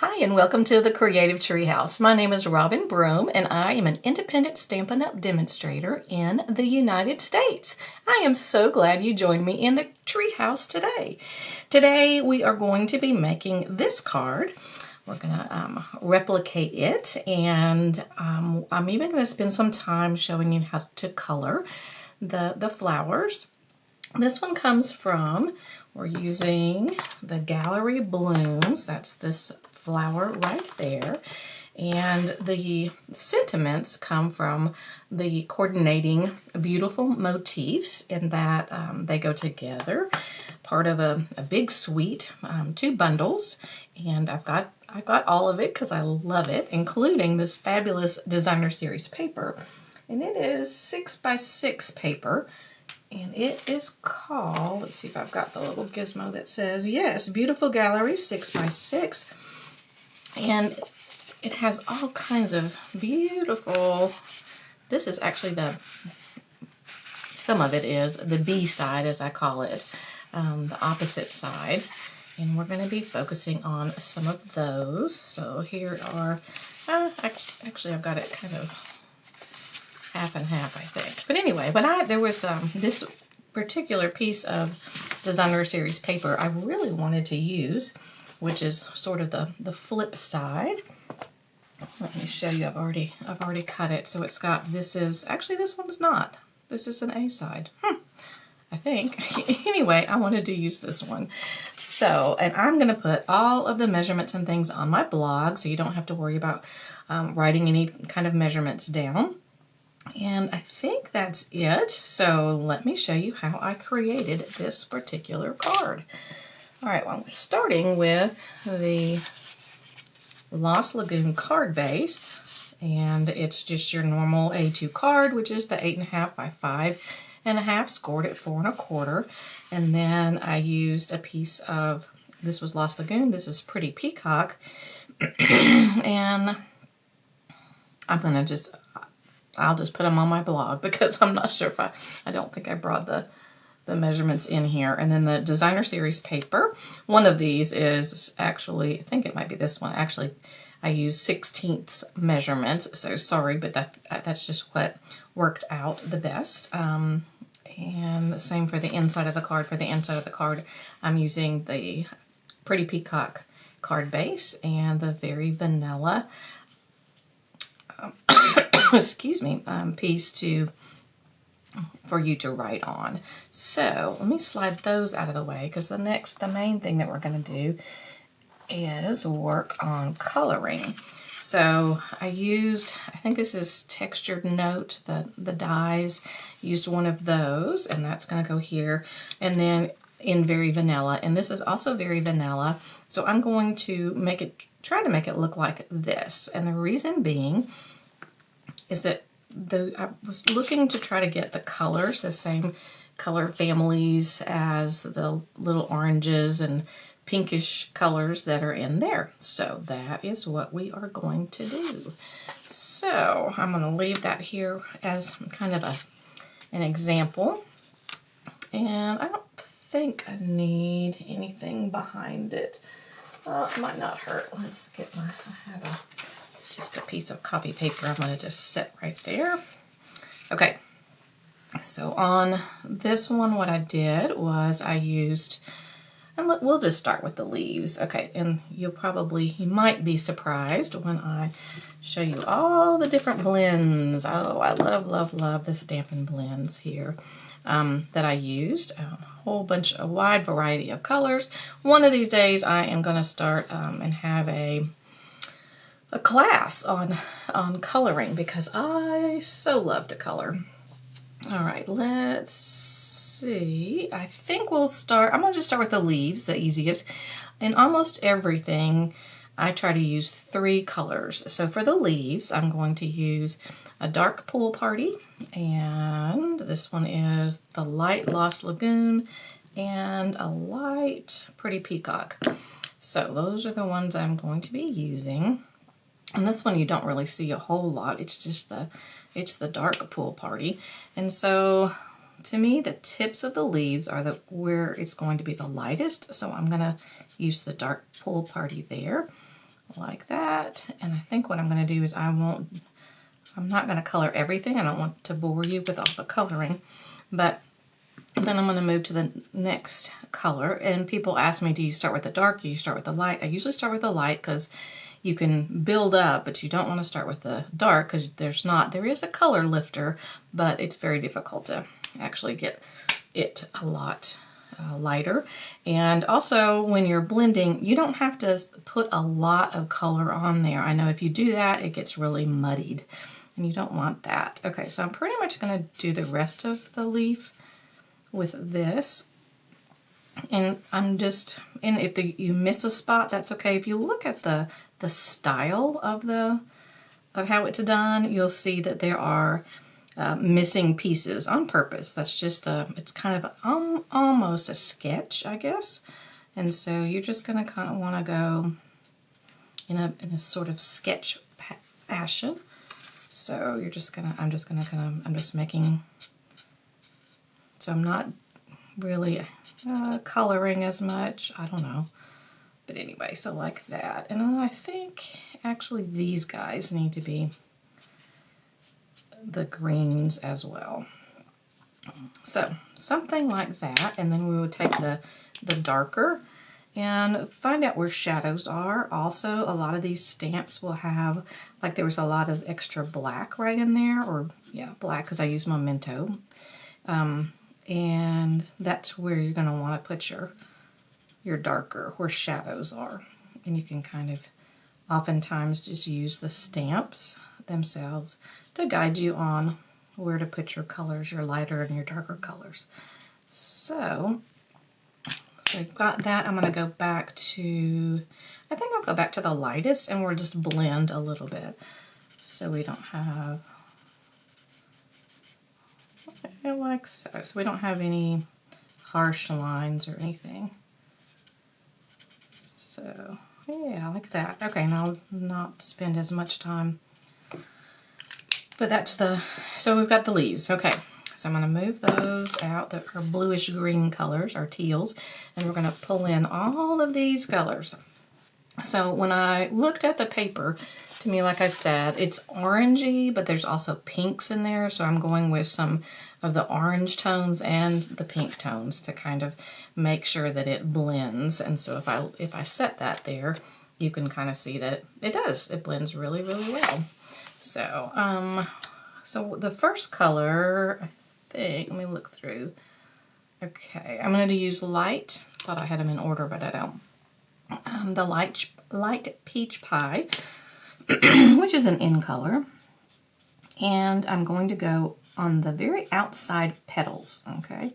Hi, and welcome to the Creative Treehouse. My name is Robin Brome, and I am an independent Stampin' Up! Demonstrator in the United States. I am so glad you joined me in the treehouse today. Today we are going to be making this card. We're going to replicate it, and I'm even going to spend some time showing you how to color the flowers. This one comes from, we're using the Gallery Blooms. That's this flower right there. And the sentiments come from the coordinating beautiful motifs in that they go together. Part of a big suite, 2 bundles. And I got all of it because I love it, including this fabulous designer series paper. And it is 6x6 paper. And it is called, let's see if I've got the little gizmo that says, yes, Beautiful Gallery 6x6. And it has all kinds of beautiful, this is actually some of it is the B side, as I call it, the opposite side. And we're going to be focusing on some of those. So here are, actually I've got it kind of half and half, I think. But anyway, there was this particular piece of designer series paper I really wanted to use, which is sort of the flip side. Let me show you. I've already cut it. So it's got, this one's not. This is an A side. I think. Anyway, I wanted to use this one. So, and I'm going to put all of the measurements and things on my blog, so you don't have to worry about writing any kind of measurements down. And I think that's it. So let me show you how I created this particular card. All right, well, I'm starting with the Lost Lagoon card base. And it's just your normal A2 card, which is the 8.5 by 5.5, scored at 4 1/4. And then I used a piece of, this was Lost Lagoon, this is Pretty Peacock. And I'll just put them on my blog because I'm not sure if I don't think I brought the measurements in here. And then the designer series paper, one of these is actually, I think it might be this one. Actually, I used 1/16 measurements, so sorry, but that's just what worked out the best. And the same for the inside of the card. For the inside of the card, I'm using the Pretty Peacock card base and the Very Vanilla excuse me, piece for you to write on. So let me slide those out of the way because the main thing that we're going to do is work on coloring. So I think this is Textured Note, the dies, used one of those, and that's going to go here. And then in Very Vanilla, and this is also Very Vanilla, so I'm going to try to make it look like this. And the reason being is that I was looking to try to get the colors, the same color families as the little oranges and pinkish colors that are in there. So that is what we are going to do. So I'm going to leave that here as kind of an example. And I don't think I need anything behind it. It might not hurt. Let's get I have just a piece of copy paper I'm going to just set right there. Okay, so on this one what I did was I used, and we'll just start with the leaves. Okay, and you might be surprised when I show you all the different blends. Oh, I love the Stampin' Blends here that I used. A wide variety of colors. One of these days I am going to start and have a class on coloring because I so love to color. All right, let's see. I think I'm going to just start with the leaves, the easiest. In almost everything, I try to use 3 colors. So for the leaves, I'm going to use a dark Pool Party, and this one is the light Lost Lagoon, and a light Pretty Peacock. So those are the ones I'm going to be using. And this one you don't really see a whole lot. It's just the dark Pool Party. And so to me the tips of the leaves are where it's going to be the lightest. So I'm going to use the dark Pool Party there. like that. And I think what I'm going to do is I'm not going to color everything. I don't want to bore you with all the coloring, but then I'm going to move to the next color. And people ask me, do you start with the dark? Do you start with the light? I usually start with the light because you can build up, but you don't want to start with the dark because there is a color lifter, but it's very difficult to actually get it a lot lighter. And also when you're blending, you don't have to put a lot of color on there. I know if you do that, it gets really muddied and you don't want that. Okay, so I'm pretty much going to do the rest of the leaf with this. And I'm just, and if you miss a spot, that's okay. If you look at the style of how it's done, you'll see that there are missing pieces on purpose. That's just it's kind of almost a sketch, I guess. And so you're just gonna kind of want to go in a sort of sketch fashion. So you're just gonna, I'm just making, so I'm not really coloring as much. I don't know. But anyway, so like that. And then I think actually these guys need to be the greens as well. So something like that. And then we would take the darker and find out where shadows are. Also, a lot of these stamps will have, like there was a lot of extra black right in there, or yeah, black because I use Memento. And that's where you're going to want to put your darker, where shadows are. And you can kind of oftentimes just use the stamps themselves to guide you on where to put your colors, your lighter and your darker colors. So we've got that. I'm going to go back to, I think I'll go back to the lightest and we'll just blend a little bit so we don't have, like so. So we don't have any harsh lines or anything. So yeah, like that. Okay, now I'll not spend as much time. But that's so we've got the leaves. Okay, so I'm going to move those out that are bluish green colors, our teals, and we're going to pull in all of these colors. So when I looked at the paper, to me, like I said, it's orangey, but there's also pinks in there. So I'm going with some of the orange tones and the pink tones to kind of make sure that it blends. And so if I set that there, you can kind of see that it does. It blends really, really well. So, so the first color, I think, let me look through. Okay, I'm going to use light. Thought I had them in order, but I don't. The light peach pie, which is an in color, and I'm going to go on the very outside petals, okay?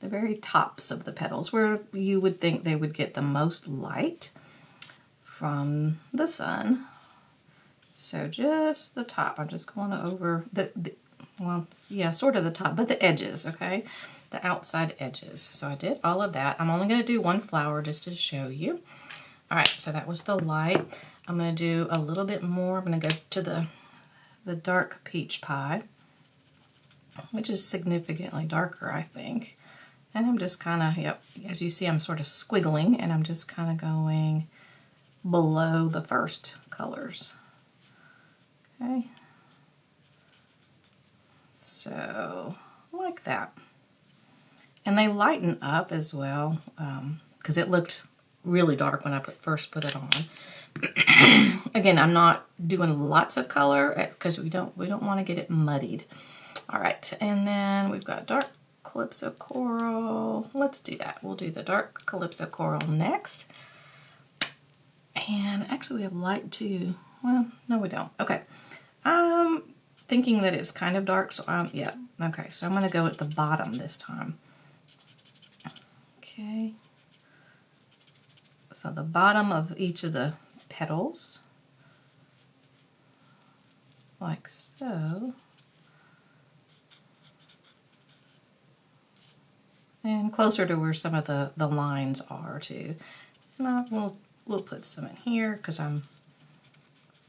The very tops of the petals, where you would think they would get the most light from the sun. So just the top, I'm just going over well, yeah, sort of the top, but the edges, okay? The outside edges. So I did all of that. I'm only going to do one flower just to show you. All right, so that was the light. I'm going to do a little bit more. I'm going to go to the dark peach pie, which is significantly darker, I think. And I'm just kind of, yep, as you see, I'm sort of squiggling, and I'm just kind of going below the first colors. Okay. So, like that. And they lighten up as well, because it looked really dark when I first put it on. Again, I'm not doing lots of color because we don't want to get it muddied. All right, and then we've got dark Calypso Coral. Let's do that. We'll do the dark Calypso Coral next. And actually we have light too. Well, no we don't. Okay. I'm thinking that it's kind of dark, so yeah. Okay, so I'm going to go at the bottom this time. Okay. So the bottom of each of the petals, like so. And closer to where some of the lines are too. And we'll put some in here because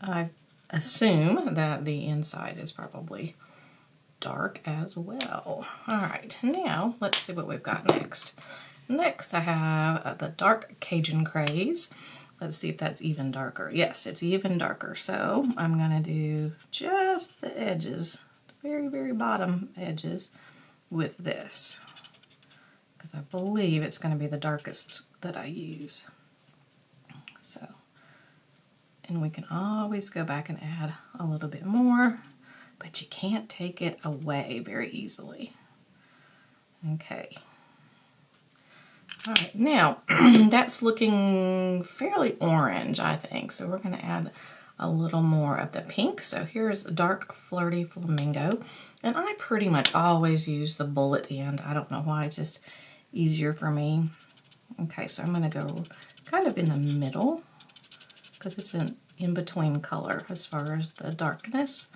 I assume that the inside is probably dark as well. All right, now let's see what we've got next. Next I have the dark Cajun Craze, Let's see if that's even darker. Yes, it's even darker. So I'm going to do just the edges, the very, very bottom edges with this, because I believe it's going to be the darkest that I use. So, and we can always go back and add a little bit more, but you can't take it away very easily. Okay. All right, now that's looking fairly orange, I think. So we're going to add a little more of the pink. So here's Dark Flirty Flamingo. And I pretty much always use the bullet end. I don't know why, it's just easier for me. Okay, so I'm going to go kind of in the middle because it's an in-between color as far as the darkness.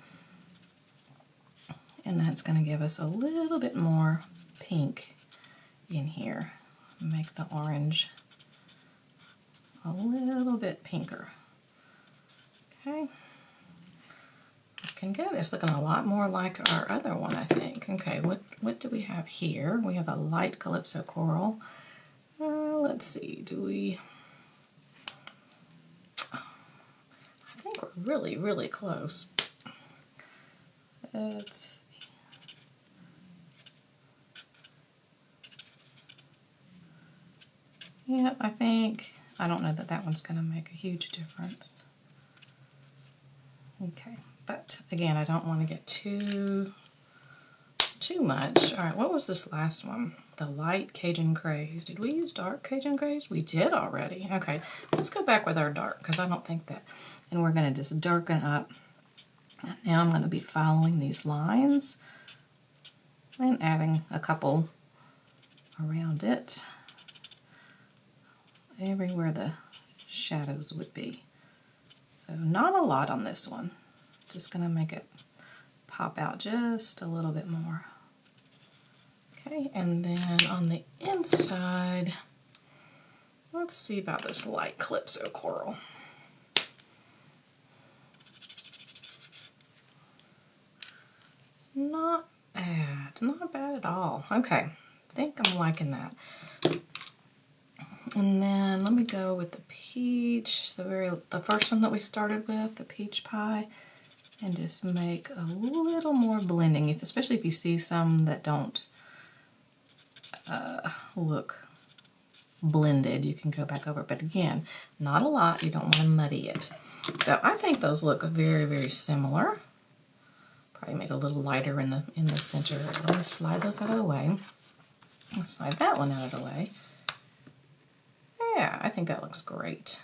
And that's going to give us a little bit more pink in here. Make the orange a little bit pinker. Okay. Looking good. It's looking a lot more like our other one, I think. Okay, what do we have here? We have a light calypso coral. Let's see, do we... I think we're really, really close. Let's... Yeah, I don't know that that one's going to make a huge difference. Okay, but again, I don't want to get too much. All right, what was this last one? The light Cajun Grays. Did we use dark Cajun Grays? We did already. Okay, let's go back with our dark, because I don't think that. And we're going to just darken up. And now I'm going to be following these lines and adding a couple around it, everywhere the shadows would be. So not a lot on this one. Just going to make it pop out just a little bit more. Okay, and then on the inside, let's see about this light calypso coral. Not bad at all. Okay, I think I'm liking that. And then let me go with the peach, the first one that we started with, the peach pie, and just make a little more blending, especially if you see some that don't look blended, you can go back over. But again, not a lot, you don't want to muddy it. So I think those look very, very similar. Probably make it a little lighter in the center. Let me slide those out of the way. Let's slide that one out of the way. Yeah, I think that looks great.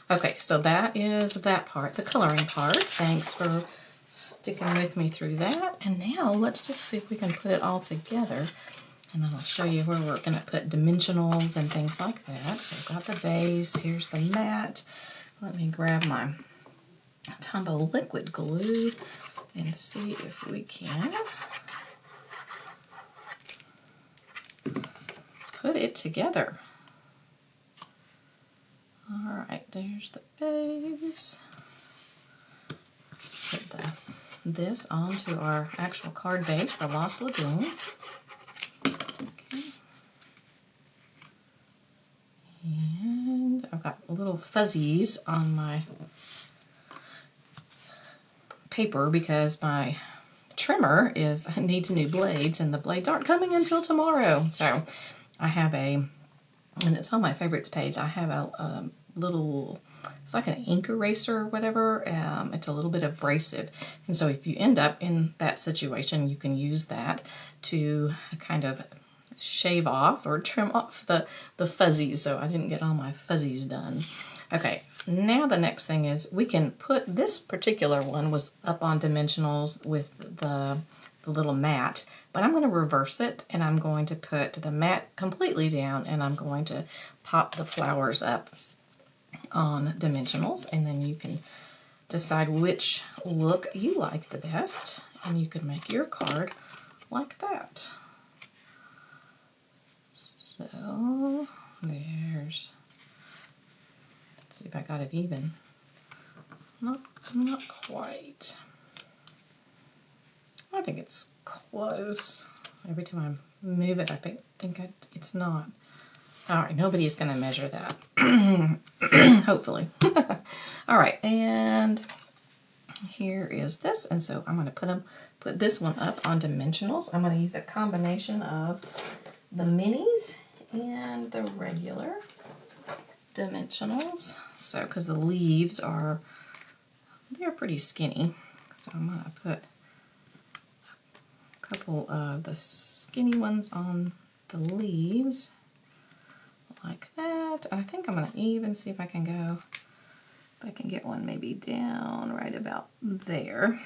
Okay, so that is that part, the coloring part. Thanks for sticking with me through that. And now let's just see if we can put it all together. And then I'll show you where we're going to put dimensionals and things like that. So I've got the base, here's the mat. Let me grab my Tombow liquid glue and see if we can put it together. All right, there's the base. Put this onto our actual card base, the Lost Lagoon. Okay. And I've got little fuzzies on my paper because my trimmer needs new blades, and the blades aren't coming until tomorrow. So I have and it's on my favorites page, I have a little, it's like an ink eraser or whatever. It's a little bit abrasive. And so if you end up in that situation, you can use that to kind of shave off or trim off the fuzzies. So I didn't get all my fuzzies done. Okay, now the next thing is we can put, this particular one was up on dimensionals with the little mat, but I'm going to reverse it, and I'm going to put the mat completely down, and I'm going to pop the flowers up on dimensionals, and then you can decide which look you like the best, and you can make your card like that. So there's, let's see if I got it even. Not quite. I think it's close. Every time I move it, I think it's not. All right, nobody is going to measure that. Hopefully. All right, and here is this. And so I'm going to put this one up on dimensionals. I'm going to use a combination of the minis and the regular dimensionals. So, because the leaves they're pretty skinny. So I'm going to put a couple of the skinny ones on the leaves like that. I think I'm going to even see if I can get one maybe down right about there.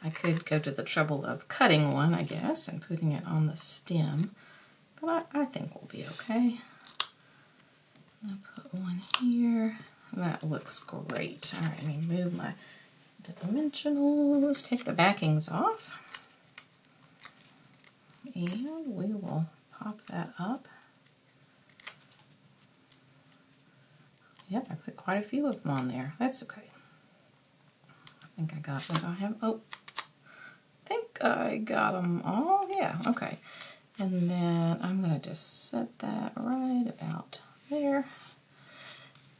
I could go to the trouble of cutting one, I guess, and putting it on the stem, but I think we'll be okay. I'll put one here. That looks great. All right, let me move my dimensionals, take the backings off, and we will pop that up. Yep, I put quite a few of them on there. That's okay. I think I got what I have. Oh, I think I got them all. Yeah, okay. And then I'm going to just set that right about there.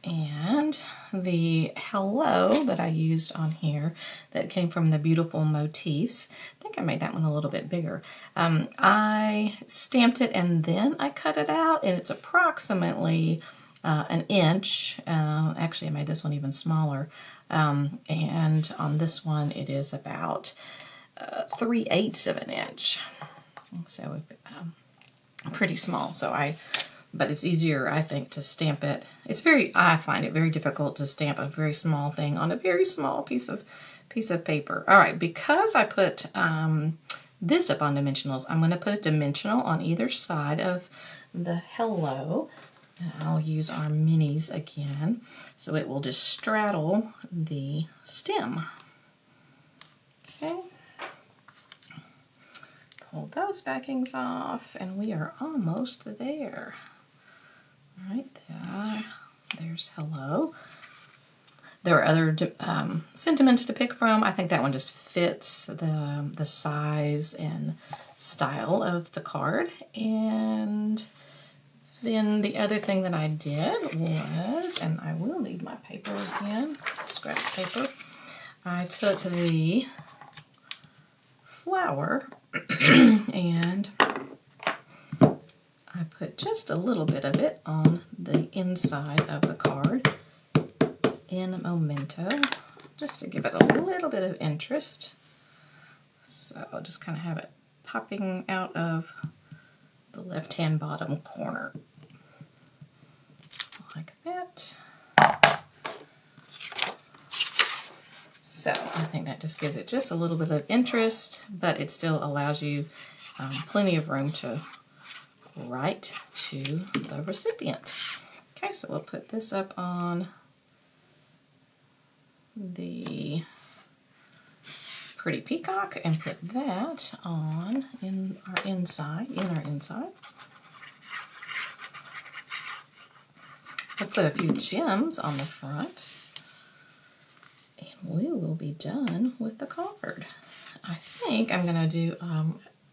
And the hello that I used on here that came from the Beautiful Motifs, I think I made that one a little bit bigger. I stamped it and then I cut it out, and it's approximately an inch. Actually, I made this one even smaller. And on this one, it is about 3/8 of an inch. So pretty small. But it's easier, I think, to stamp it. I find it very difficult to stamp a very small thing on a very small piece of paper. All right, because I put this up on dimensionals, I'm going to put a dimensional on either side of the hello. And I'll use our minis again, so it will just straddle the stem. Okay. Pull those backings off, and we are almost there. Right there. There's hello. There are other sentiments to pick from. I think that one just fits the size and style of the card. And then the other thing that I did was, and I will need my paper again, scratch paper. I took the flower and I put just a little bit of it on the inside of the card in Memento, just to give it a little bit of interest. So I'll just kind of have it popping out of the left-hand bottom corner, like that. So I think that just gives it just a little bit of interest, but it still allows you plenty of room to write to the recipient. Okay, so we'll put this up on the pretty peacock and put that on in our inside. I'll put a few gems on the front, and we will be done with the card. I think I'm going to do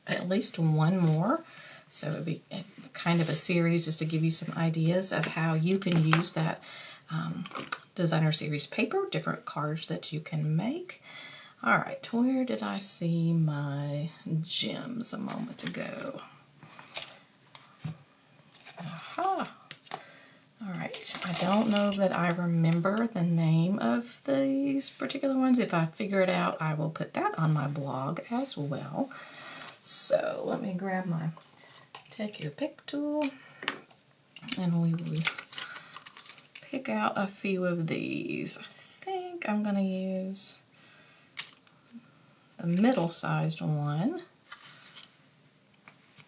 at least one more, so it would be kind of a series just to give you some ideas of how you can use that designer series paper, different cards that you can make. All right, where did I see my gems a moment ago? Aha. All right, I don't know that I remember the name of these particular ones. If I figure it out, I will put that on my blog as well. So let me grab my Take Your Pick tool, and we will pick out a few of these. I think I'm going to use the middle-sized one.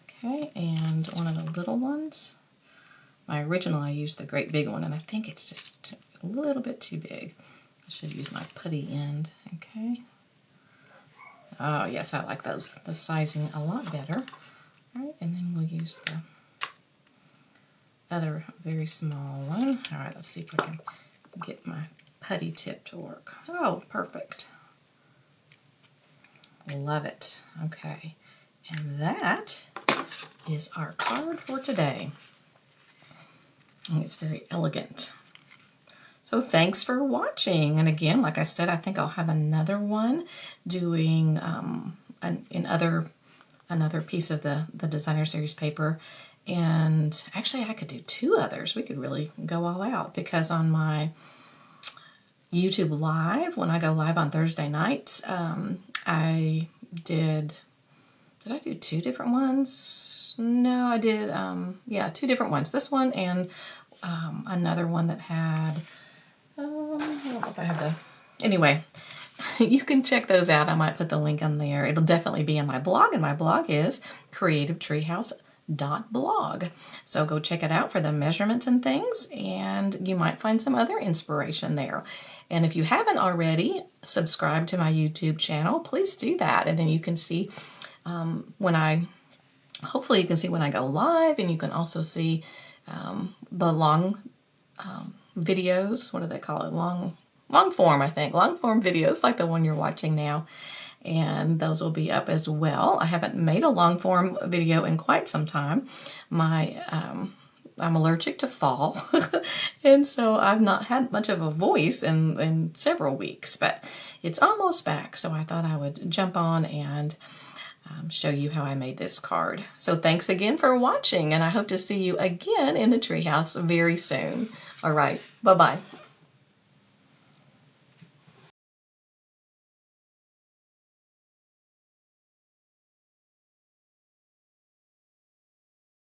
Okay, and one of the little ones. My original, I used the great big one, and I think it's just a little bit too big. I should use my putty end, okay? Oh, yes, I like those. The sizing a lot better. All right, and then we'll use the other very small one. All right, let's see if I can get my putty tip to work. Oh, perfect. Love it. Okay, and that is our card for today. And it's very elegant. So thanks for watching. And again, like I said, I think I'll have another one doing another piece of the designer series paper. And actually I could do 2 others. We could really go all out, because on my YouTube live, when I go live on Thursday nights, I did I do 2 different ones? No, I did, 2 different ones. This one and another one that had, I don't know if I have the, anyway, you can check those out. I might put the link on there. It'll definitely be in my blog, and my blog is creativetreehouse.blog. So go check it out for the measurements and things, and you might find some other inspiration there. And if you haven't already subscribed to my YouTube channel, please do that, and then you can see hopefully you can see when I go live, and you can also see the long videos. What do they call it? Long form, I think. Long form videos like the one you're watching now. And those will be up as well. I haven't made a long form video in quite some time. I'm allergic to fall, and so I've not had much of a voice in several weeks, but it's almost back. So I thought I would jump on and show you how I made this card. So thanks again for watching, and I hope to see you again in the treehouse very soon. All right, bye-bye.